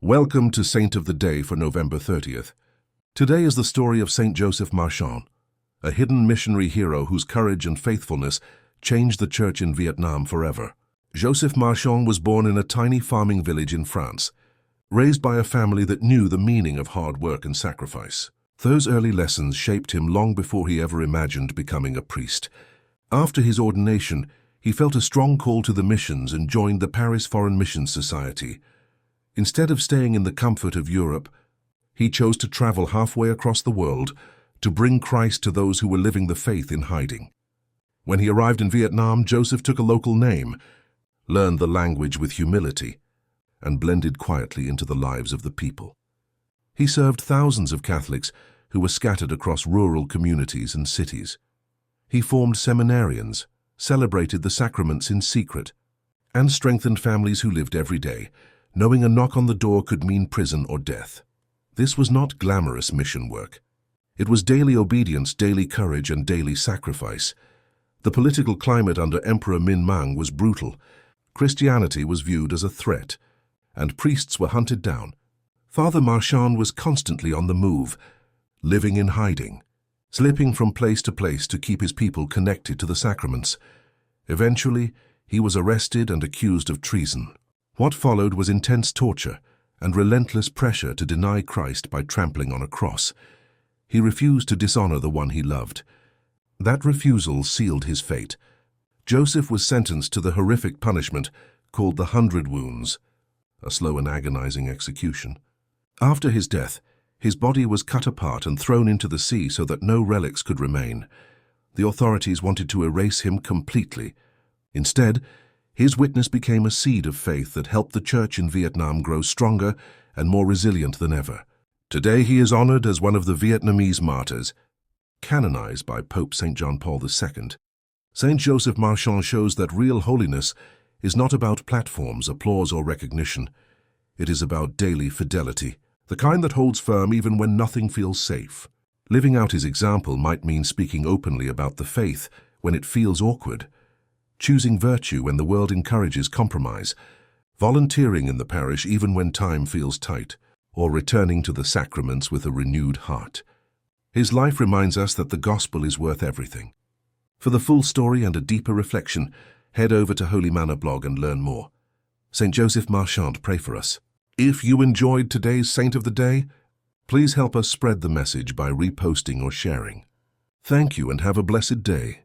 Welcome to Saint of the Day for November 30th. Today is the story of Saint Joseph Marchand, a hidden missionary hero whose courage and faithfulness changed the church in Vietnam forever. Joseph Marchand was born in a tiny farming village in France, raised by a family that knew the meaning of hard work and sacrifice. Those early lessons shaped him long before he ever imagined becoming a priest. After his ordination, he felt a strong call to the missions and joined the Paris Foreign Missions Society. Instead of staying in the comfort of Europe, he chose to travel halfway across the world to bring Christ to those who were living the faith in hiding. When he arrived in Vietnam, Joseph took a local name, learned the language with humility, and blended quietly into the lives of the people. He served thousands of Catholics who were scattered across rural communities and cities. He formed seminarians, celebrated the sacraments in secret, and strengthened families who lived every day, knowing a knock on the door could mean prison or death. This was not glamorous mission work. It was daily obedience, daily courage, and daily sacrifice. The political climate under Emperor Manna was brutal. Christianity was viewed as a threat, and priests were hunted down. Father Marchand was constantly on the move, living in hiding, slipping from place to place to keep his people connected to the sacraments. Eventually, he was arrested and accused of treason. What followed was intense torture and relentless pressure to deny Christ by trampling on a cross. He refused to dishonor the one he loved. That refusal sealed his fate. Joseph was sentenced to the horrific punishment called the 100 wounds, a slow and agonizing execution. After his death, his body was cut apart and thrown into the sea so that no relics could remain. The authorities wanted to erase him completely. Instead, his witness became a seed of faith that helped the church in Vietnam grow stronger and more resilient than ever. Today he is honored as one of the Vietnamese martyrs, canonized by Pope St. John Paul II. Saint Joseph Marchand shows that real holiness is not about platforms, applause, or recognition. It is about daily fidelity, the kind that holds firm even when nothing feels safe. Living out his example might mean speaking openly about the faith when it feels awkward, choosing virtue when the world encourages compromise, volunteering in the parish even when time feels tight, or returning to the sacraments with a renewed heart. His life reminds us that the gospel is worth everything. For the full story and a deeper reflection, head over to HolyManna.blog and learn more. St. Joseph Marchand, pray for us. If you enjoyed today's Saint of the Day, please help us spread the message by reposting or sharing. Thank you and have a blessed day.